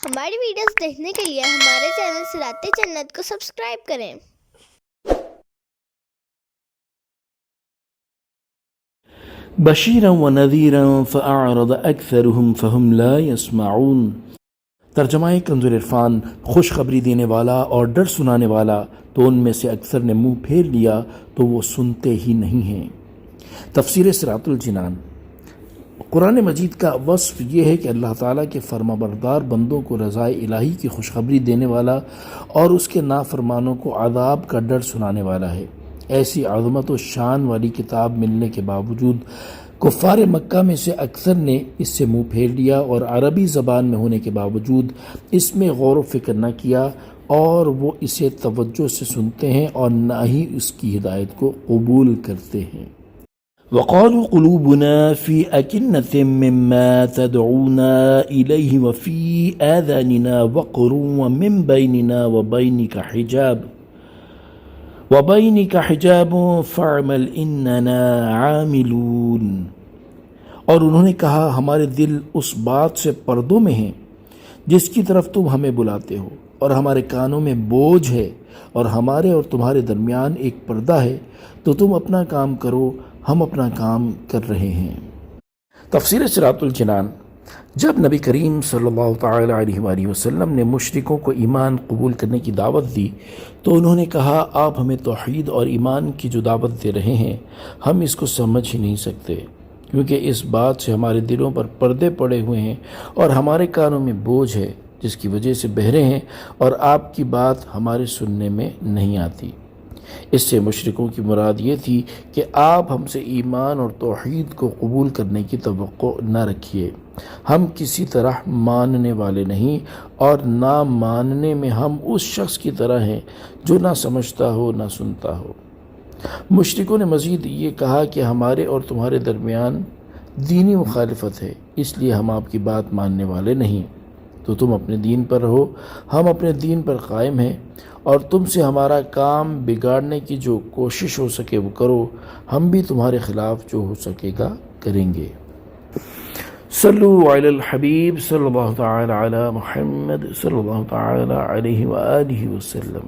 ہماری ویڈیوز دیکھنے کے لیے ہمارے چینل صراط جنت کو سبسکرائب کریں۔ بشیرا ونذیرا فاعرض اکثرهم فهم لا يسمعون۔ ترجمہ کنز العرفان، خوشخبری دینے والا اور ڈر سنانے والا، تو ان میں سے اکثر نے منہ پھیر لیا تو وہ سنتے ہی نہیں ہیں۔ تفسیر صراط الجنان۔ قرآن مجید کا وصف یہ ہے کہ اللہ تعالیٰ کے فرما بردار بندوں کو رضائے الہی کی خوشخبری دینے والا اور اس کے نافرمانوں کو عذاب کا ڈر سنانے والا ہے۔ ایسی عظمت و شان والی کتاب ملنے کے باوجود کفار مکہ میں سے اکثر نے اس سے منہ پھیر لیا اور عربی زبان میں ہونے کے باوجود اس میں غور و فکر نہ کیا، اور وہ اسے توجہ سے سنتے ہیں اور نہ ہی اس کی ہدایت کو قبول کرتے ہیں۔ وقالوا قلوبنا في أكنة مما تدعونا إليه وفي آذاننا وقر ومن بيننا وبينك حجاب فاعمل إننا عاملون۔ اور انہوں نے کہا ہمارے دل اس بات سے پردوں میں ہیں جس کی طرف تم ہمیں بلاتے ہو، اور ہمارے کانوں میں بوجھ ہے، اور ہمارے اور تمہارے درمیان ایک پردہ ہے، تو تم اپنا کام کرو، ہم اپنا کام کر رہے ہیں۔ تفسیر صراط الجنان۔ جب نبی کریم صلی اللہ تعالی علیہ وآلہ وسلم نے مشرکوں کو ایمان قبول کرنے کی دعوت دی تو انہوں نے کہا آپ ہمیں توحید اور ایمان کی جو دعوت دے رہے ہیں ہم اس کو سمجھ ہی نہیں سکتے، کیونکہ اس بات سے ہمارے دلوں پر پردے پڑے ہوئے ہیں اور ہمارے کانوں میں بوجھ ہے، جس کی وجہ سے بہرے ہیں اور آپ کی بات ہمارے سننے میں نہیں آتی۔ اس سے مشرکوں کی مراد یہ تھی کہ آپ ہم سے ایمان اور توحید کو قبول کرنے کی توقع نہ رکھیے، ہم کسی طرح ماننے والے نہیں، اور نہ ماننے میں ہم اس شخص کی طرح ہیں جو نہ سمجھتا ہو نہ سنتا ہو۔ مشرکوں نے مزید یہ کہا کہ ہمارے اور تمہارے درمیان دینی مخالفت ہے، اس لیے ہم آپ کی بات ماننے والے نہیں، تو تم اپنے دین پر رہو، ہم اپنے دین پر قائم ہیں، اور تم سے ہمارا کام بگاڑنے کی جو کوشش ہو سکے وہ کرو، ہم بھی تمہارے خلاف جو ہو سکے گا کریں گے۔ صلو علی الحبیب صلی اللہ تعالی علی محمد صلی اللہ تعالی علیہ وآلہ وسلم۔